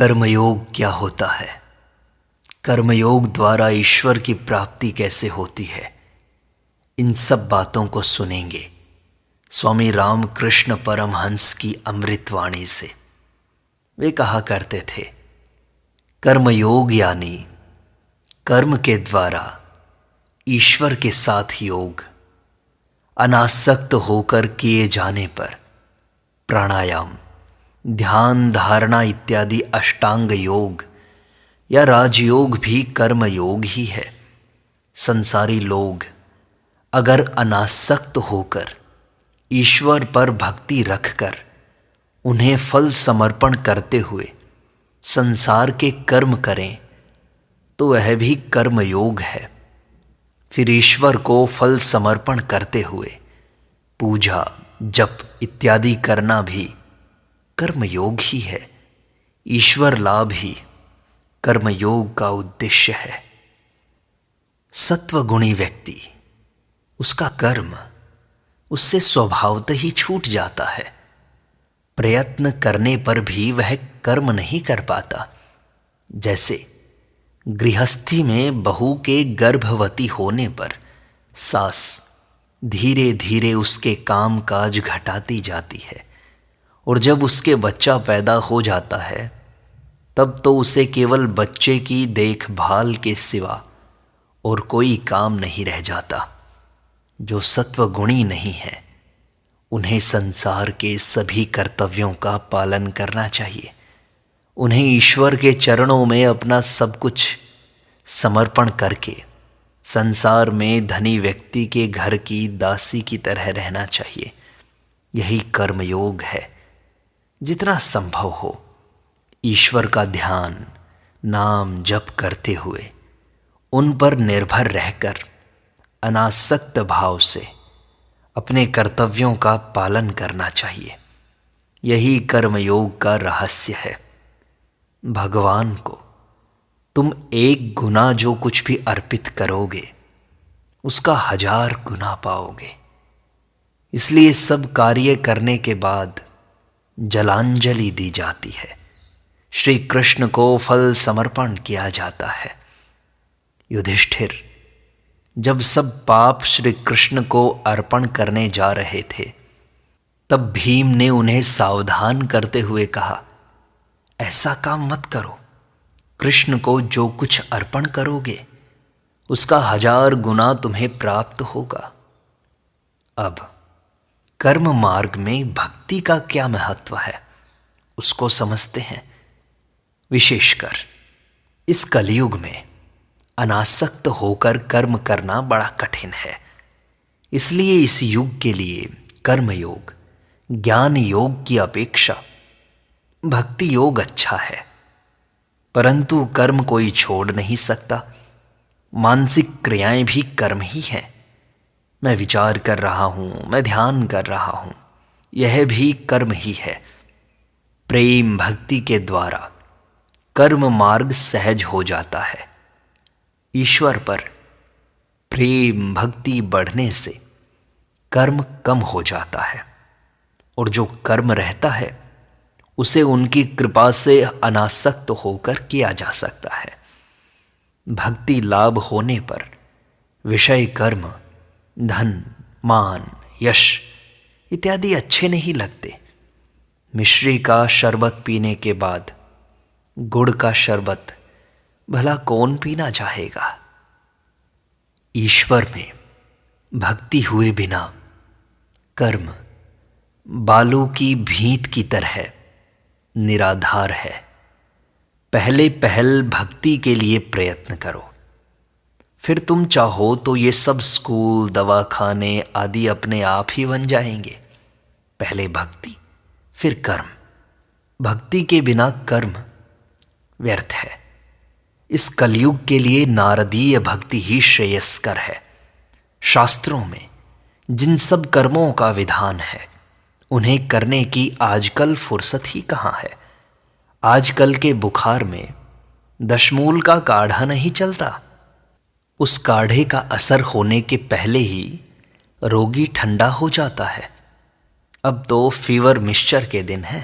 कर्मयोग क्या होता है? कर्मयोग द्वारा ईश्वर की प्राप्ति कैसे होती है? इन सब बातों को सुनेंगे स्वामी रामकृष्ण परमहंस की अमृतवाणी से। वे कहा करते थे, कर्मयोग यानी कर्म के द्वारा ईश्वर के साथ योग, अनासक्त होकर किए जाने पर प्राणायाम, ध्यान, धारणा इत्यादि अष्टांग योग या राजयोग भी कर्म योग ही है। संसारी लोग अगर अनासक्त होकर ईश्वर पर भक्ति रखकर उन्हें फल समर्पण करते हुए संसार के कर्म करें तो वह भी कर्म योग है। फिर ईश्वर को फल समर्पण करते हुए पूजा, जप इत्यादि करना भी कर्मयोग ही है। ईश्वर लाभ ही कर्मयोग का उद्देश्य है। सत्वगुणी व्यक्ति, उसका कर्म उससे स्वभावतः ही छूट जाता है। प्रयत्न करने पर भी वह कर्म नहीं कर पाता। जैसे गृहस्थी में बहू के गर्भवती होने पर सास धीरे धीरे उसके काम काज घटाती जाती है और जब उसके बच्चा पैदा हो जाता है तब तो उसे केवल बच्चे की देखभाल के सिवा और कोई काम नहीं रह जाता। जो सत्वगुणी नहीं है उन्हें संसार के सभी कर्तव्यों का पालन करना चाहिए। उन्हें ईश्वर के चरणों में अपना सब कुछ समर्पण करके संसार में धनी व्यक्ति के घर की दासी की तरह रहना चाहिए। यही कर्मयोग है। जितना संभव हो ईश्वर का ध्यान, नाम जप करते हुए उन पर निर्भर रहकर अनासक्त भाव से अपने कर्तव्यों का पालन करना चाहिए। यही कर्मयोग का रहस्य है। भगवान को तुम एक गुना जो कुछ भी अर्पित करोगे उसका 1000 गुना पाओगे। इसलिए सब कार्य करने के बाद जलांजलि दी जाती है। श्री कृष्ण को फल समर्पण किया जाता है। युधिष्ठिर जब सब पाप श्री कृष्ण को अर्पण करने जा रहे थे तब भीम ने उन्हें सावधान करते हुए कहा, ऐसा काम मत करो। कृष्ण को जो कुछ अर्पण करोगे उसका 1000 गुना तुम्हें प्राप्त होगा। अब कर्म मार्ग में भक्ति का क्या महत्व है उसको समझते हैं। विशेषकर इस कलयुग में अनासक्त होकर कर्म करना बड़ा कठिन है। इसलिए इस युग के लिए कर्म योग, ज्ञान योग की अपेक्षा भक्ति योग अच्छा है। परंतु कर्म कोई छोड़ नहीं सकता। मानसिक क्रियाएं भी कर्म ही हैं। मैं विचार कर रहा हूँ, मैं ध्यान कर रहा हूँ, यह भी कर्म ही है। प्रेम भक्ति के द्वारा कर्म मार्ग सहज हो जाता है। ईश्वर पर प्रेम भक्ति बढ़ने से कर्म कम हो जाता है और जो कर्म रहता है उसे उनकी कृपा से अनासक्त होकर किया जा सकता है। भक्ति लाभ होने पर विषय कर्म, धन, मान, यश इत्यादि अच्छे नहीं लगते। मिश्री का शरबत पीने के बाद गुड़ का शरबत भला कौन पीना चाहेगा। ईश्वर में भक्ति हुए बिना कर्म बालू की भींत की तरह निराधार है। पहले पहल भक्ति के लिए प्रयत्न करो, फिर तुम चाहो तो ये सब स्कूल, दवाखाने आदि अपने आप ही बन जाएंगे। पहले भक्ति फिर कर्म। भक्ति के बिना कर्म व्यर्थ है। इस कलयुग के लिए नारदीय भक्ति ही श्रेयस्कर है। शास्त्रों में जिन सब कर्मों का विधान है उन्हें करने की आजकल फुर्सत ही कहाँ है। आजकल के बुखार में दशमूल का काढ़ा नहीं चलता। उस काढ़े का असर होने के पहले ही रोगी ठंडा हो जाता है। अब तो फीवर मिक्सचर के दिन है।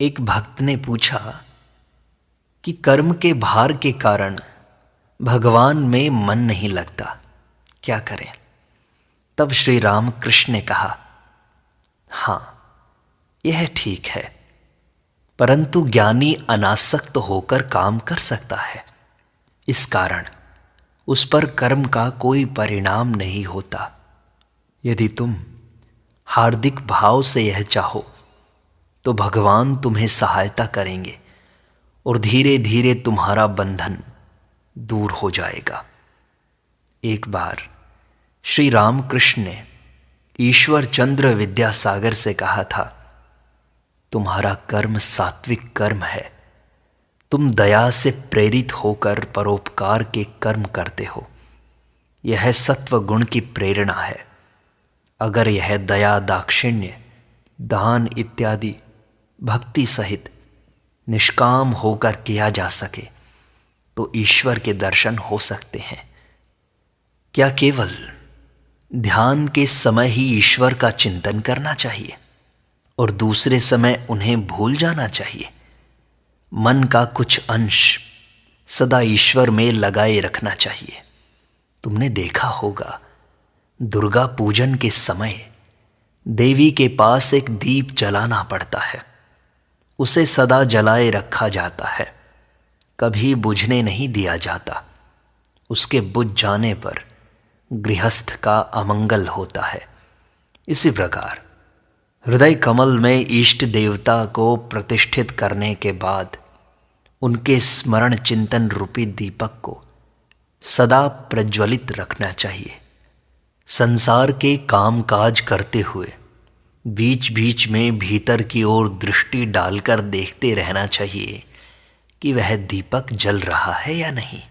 एक भक्त ने पूछा, कि कर्म के भार के कारण भगवान में मन नहीं लगता, क्या करें। तब श्री राम कृष्ण ने कहा, हाँ यह ठीक है, परंतु ज्ञानी अनासक्त होकर काम कर सकता है, इस कारण उस पर कर्म का कोई परिणाम नहीं होता। यदि तुम हार्दिक भाव से यह चाहो तो भगवान तुम्हें सहायता करेंगे और धीरे धीरे तुम्हारा बंधन दूर हो जाएगा। एक बार श्री रामकृष्ण ने ईश्वर चंद्र विद्यासागर से कहा था, तुम्हारा कर्म सात्विक कर्म है, तुम दया से प्रेरित होकर परोपकार के कर्म करते हो, यह सत्व गुण की प्रेरणा है। अगर यह दया, दाक्षिण्य, दान इत्यादि भक्ति सहित निष्काम होकर किया जा सके तो ईश्वर के दर्शन हो सकते हैं। क्या केवल ध्यान के समय ही ईश्वर का चिंतन करना चाहिए और दूसरे समय उन्हें भूल जाना चाहिए? मन का कुछ अंश सदा ईश्वर में लगाए रखना चाहिए। तुमने देखा होगा, दुर्गा पूजन के समय देवी के पास एक दीप जलाना पड़ता है, उसे सदा जलाए रखा जाता है, कभी बुझने नहीं दिया जाता। उसके बुझ जाने पर गृहस्थ का अमंगल होता है। इसी प्रकार हृदय कमल में इष्ट देवता को प्रतिष्ठित करने के बाद उनके स्मरण चिंतन रूपी दीपक को सदा प्रज्वलित रखना चाहिए। संसार के काम काज करते हुए बीच बीच में भीतर की ओर दृष्टि डालकर देखते रहना चाहिए कि वह दीपक जल रहा है या नहीं।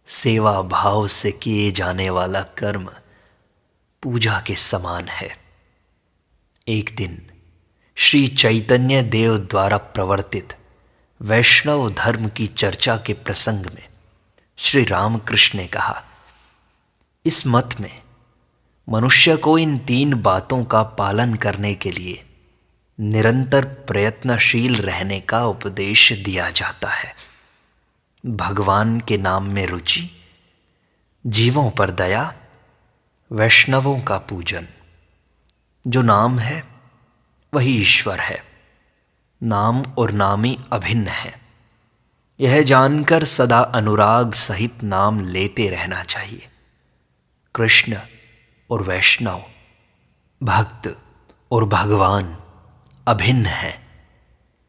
सेवा भाव से किए जाने वाला कर्म पूजा के समान है। एक दिन श्री चैतन्य देव द्वारा प्रवर्तित वैष्णव धर्म की चर्चा के प्रसंग में श्री रामकृष्ण ने कहा, इस मत में मनुष्य को इन 3 बातों का पालन करने के लिए निरंतर प्रयत्नशील रहने का उपदेश दिया जाता है। भगवान के नाम में रुचि, जीवों पर दया, वैष्णवों का पूजन। जो नाम है वही ईश्वर है, नाम और नामी अभिन्न है। यह जानकर सदा अनुराग सहित नाम लेते रहना चाहिए। कृष्ण और वैष्णव, भक्त और भगवान अभिन्न है,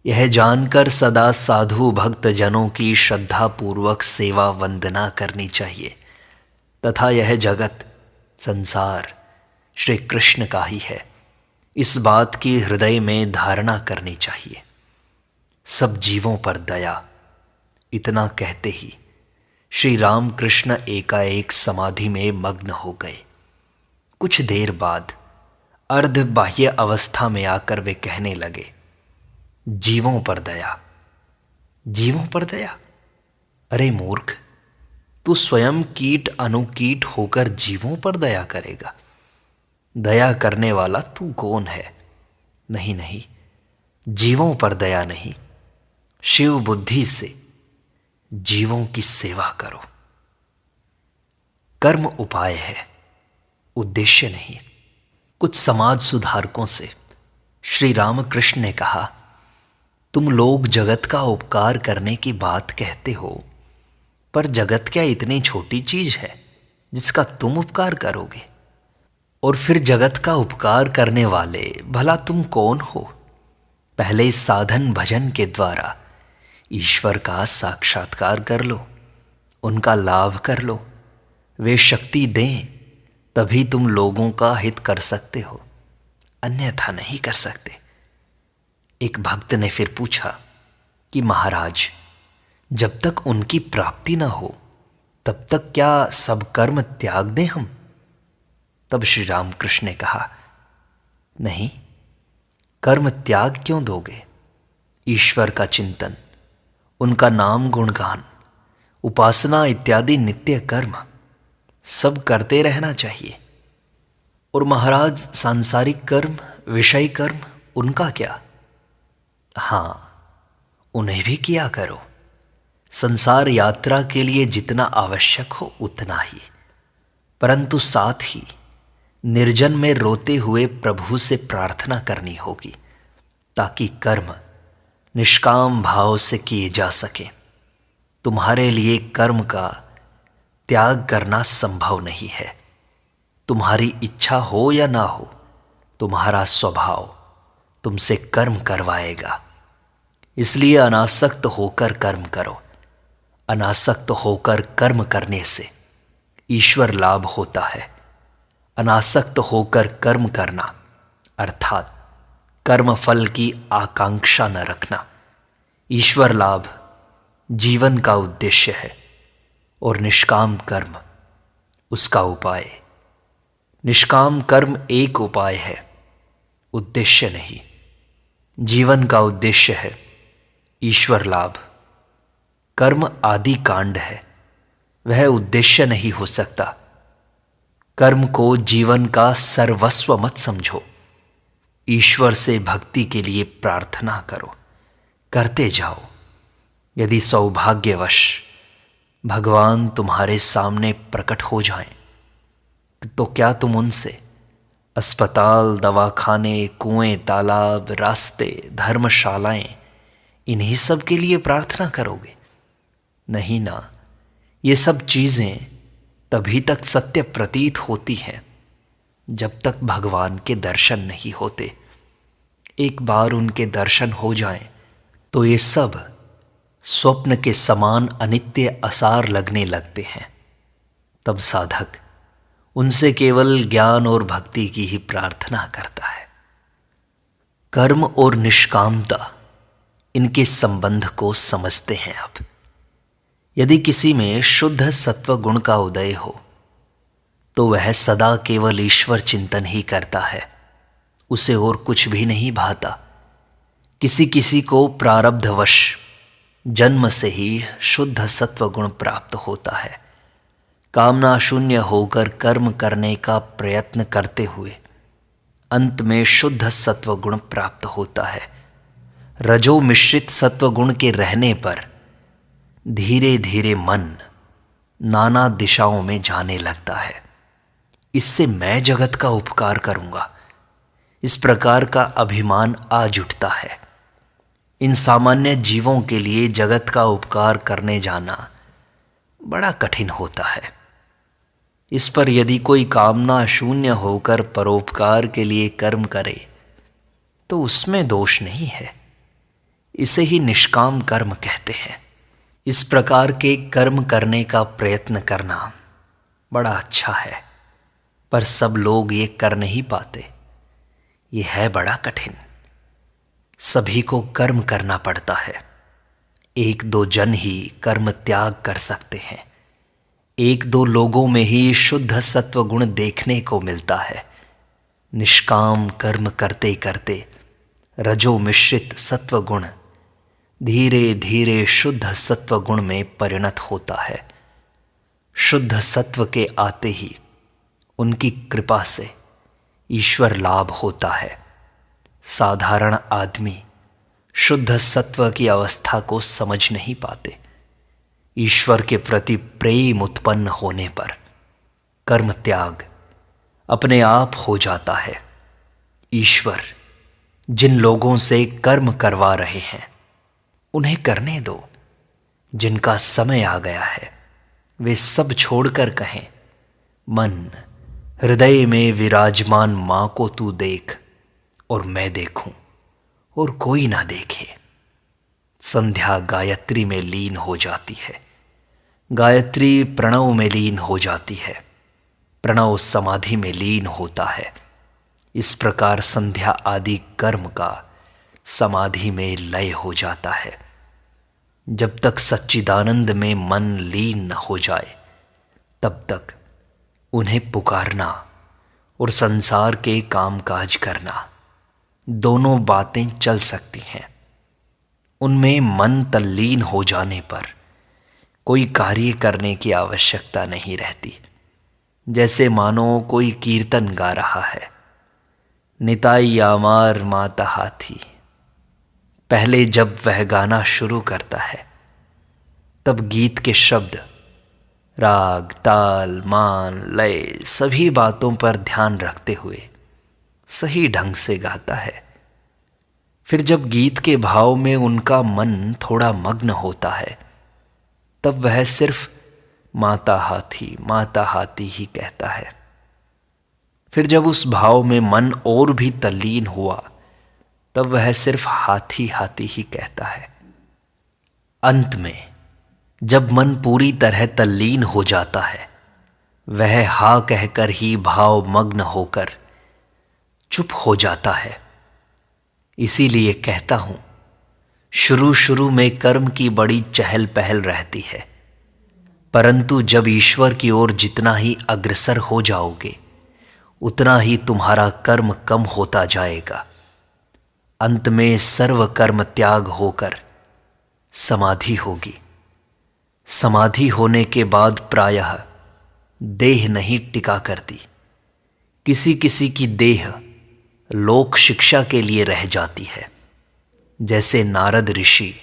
यह जानकर सदा साधु भक्त जनों की श्रद्धापूर्वक सेवा वंदना करनी चाहिए तथा यह जगत संसार श्री कृष्ण का ही है, इस बात की हृदय में धारणा करनी चाहिए। सब जीवों पर दया। इतना कहते ही श्री रामकृष्ण एकाएक समाधि में मग्न हो गए। कुछ देर बाद अर्ध बाह्य अवस्था में आकर वे कहने लगे, जीवों पर दया, जीवों पर दया। अरे मूर्ख, तू स्वयं कीट अनुकीट होकर जीवों पर दया करेगा? दया करने वाला तू कौन है? नहीं नहीं, जीवों पर दया नहीं, शिव बुद्धि से जीवों की सेवा करो। कर्म उपाय है, उद्देश्य नहीं। कुछ समाज सुधारकों से श्री रामकृष्ण ने कहा, तुम लोग जगत का उपकार करने की बात कहते हो, पर जगत क्या इतनी छोटी चीज है जिसका तुम उपकार करोगे? और फिर जगत का उपकार करने वाले भला तुम कौन हो? पहले साधन भजन के द्वारा ईश्वर का साक्षात्कार कर लो, उनका लाभ कर लो। वे शक्ति दें तभी तुम लोगों का हित कर सकते हो, अन्यथा नहीं कर सकते। एक भक्त ने फिर पूछा कि महाराज, जब तक उनकी प्राप्ति न हो तब तक क्या सब कर्म त्याग दें हम? तब श्री रामकृष्ण ने कहा, नहीं, कर्म त्याग क्यों दोगे? ईश्वर का चिंतन, उनका नाम गुणगान, उपासना इत्यादि नित्य कर्म सब करते रहना चाहिए। और महाराज, सांसारिक कर्म, विषय कर्म, उनका क्या? हाँ, उन्हें भी किया करो, संसार यात्रा के लिए जितना आवश्यक हो उतना ही, परंतु साथ ही निर्जन में रोते हुए प्रभु से प्रार्थना करनी होगी, ताकि कर्म निष्काम भाव से किए जा सके। तुम्हारे लिए कर्म का त्याग करना संभव नहीं है। तुम्हारी इच्छा हो या ना हो, तुम्हारा स्वभाव तुमसे कर्म करवाएगा। इसलिए अनासक्त होकर कर्म करो। अनासक्त होकर कर्म करने से ईश्वर लाभ होता है। अनासक्त होकर कर्म करना अर्थात कर्म फल की आकांक्षा न रखना, ईश्वर लाभ जीवन का उद्देश्य है और निष्काम कर्म उसका उपाय। निष्काम कर्म एक उपाय है, उद्देश्य नहीं। जीवन का उद्देश्य है ईश्वर लाभ। कर्म आदि कांड है, वह उद्देश्य नहीं हो सकता। कर्म को जीवन का सर्वस्व मत समझो। ईश्वर से भक्ति के लिए प्रार्थना करो, करते जाओ। यदि सौभाग्यवश भगवान तुम्हारे सामने प्रकट हो जाएं, तो क्या तुम उनसे अस्पताल, दवाखाने, कुएं, तालाब, रास्ते, धर्मशालाएं, इन्हीं सब के लिए प्रार्थना करोगे? नहीं ना। ये सब चीज़ें तभी तक सत्य प्रतीत होती हैं जब तक भगवान के दर्शन नहीं होते। एक बार उनके दर्शन हो जाएं, तो ये सब स्वप्न के समान अनित्य असार लगने लगते हैं। तब साधक उनसे केवल ज्ञान और भक्ति की ही प्रार्थना करता है। कर्म और निष्कामता, इनके संबंध को समझते हैं अब। यदि किसी में शुद्ध सत्व गुण का उदय हो, तो वह सदा केवल ईश्वर चिंतन ही करता है, उसे और कुछ भी नहीं भाता। किसी किसी को प्रारब्धवश जन्म से ही शुद्ध सत्व गुण प्राप्त होता है। कामना शून्य होकर कर्म करने का प्रयत्न करते हुए अंत में शुद्ध सत्व गुण प्राप्त होता है। रजो मिश्रित सत्व गुण के रहने पर धीरे धीरे मन नाना दिशाओं में जाने लगता है। इससे मैं जगत का उपकार करूंगा, इस प्रकार का अभिमान आज उठता है। इन सामान्य जीवों के लिए जगत का उपकार करने जाना बड़ा कठिन होता है। इस पर यदि कोई कामना शून्य होकर परोपकार के लिए कर्म करे, तो उसमें दोष नहीं है। इसे ही निष्काम कर्म कहते हैं। इस प्रकार के कर्म करने का प्रयत्न करना बड़ा अच्छा है, पर सब लोग ये कर नहीं पाते। ये है बड़ा कठिन। सभी को कर्म करना पड़ता है। एक दो जन ही कर्म त्याग कर सकते हैं। एक दो लोगों में ही शुद्ध सत्व गुण देखने को मिलता है। निष्काम कर्म करते करते रजो मिश्रित सत्व गुण धीरे धीरे शुद्ध सत्व गुण में परिणत होता है। शुद्ध सत्व के आते ही उनकी कृपा से ईश्वर लाभ होता है। साधारण आदमी शुद्ध सत्व की अवस्था को समझ नहीं पाते। ईश्वर के प्रति प्रेम उत्पन्न होने पर कर्म त्याग अपने आप हो जाता है। ईश्वर जिन लोगों से कर्म करवा रहे हैं, उन्हें करने दो। जिनका समय आ गया है, वे सब छोड़कर कहें, मन हृदय में विराजमान मां को तू देख और मैं देखूं और कोई ना देखे। संध्या गायत्री में लीन हो जाती है। गायत्री प्रणव में लीन हो जाती है। प्रणव समाधि में लीन होता है। इस प्रकार संध्या आदि कर्म का समाधि में लय हो जाता है। जब तक सच्चिदानंद में मन लीन न हो जाए, तब तक उन्हें पुकारना और संसार के कामकाज करना, दोनों बातें चल सकती हैं। उनमें मन तल्लीन हो जाने पर कोई कार्य करने की आवश्यकता नहीं रहती। जैसे मानो कोई कीर्तन गा रहा है, निताई आमार माता हाथी। पहले जब वह गाना शुरू करता है, तब गीत के शब्द, राग, ताल, मान, लय सभी बातों पर ध्यान रखते हुए सही ढंग से गाता है। फिर जब गीत के भाव में उनका मन थोड़ा मग्न होता है, तब वह सिर्फ माता हाथी ही कहता है। फिर जब उस भाव में मन और भी तल्लीन हुआ, तब वह सिर्फ हाथी ही कहता है। अंत में जब मन पूरी तरह तल्लीन हो जाता है, वह हा कहकर ही भाव मग्न होकर चुप हो जाता है। इसीलिए कहता हूं, शुरू शुरू में कर्म की बड़ी चहल पहल रहती है, परंतु जब ईश्वर की ओर जितना ही अग्रसर हो जाओगे, उतना ही तुम्हारा कर्म कम होता जाएगा। अंत में सर्व कर्म त्याग होकर समाधि होगी। समाधि होने के बाद प्रायः देह नहीं टिका करती। किसी किसी की देह लोक शिक्षा के लिए रह जाती है, जैसे नारद ऋषि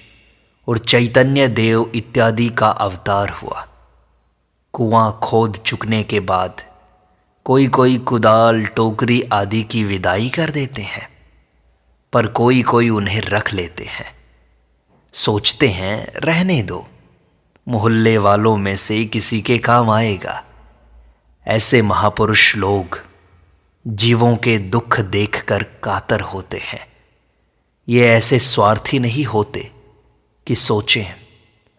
और चैतन्य देव इत्यादि का अवतार हुआ। कुआं खोद चुकने के बाद कोई कोई कुदाल, टोकरी आदि की विदाई कर देते हैं, पर कोई कोई उन्हें रख लेते हैं। सोचते हैं रहने दो, मोहल्ले वालों में से किसी के काम आएगा। ऐसे महापुरुष लोग जीवों के दुख देखकर कातर होते हैं। ये ऐसे स्वार्थी नहीं होते कि सोचें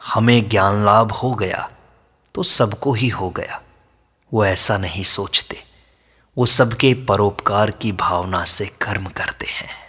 हमें ज्ञान लाभ हो गया तो सबको ही हो गया। वो ऐसा नहीं सोचते। वो सबके परोपकार की भावना से कर्म करते हैं।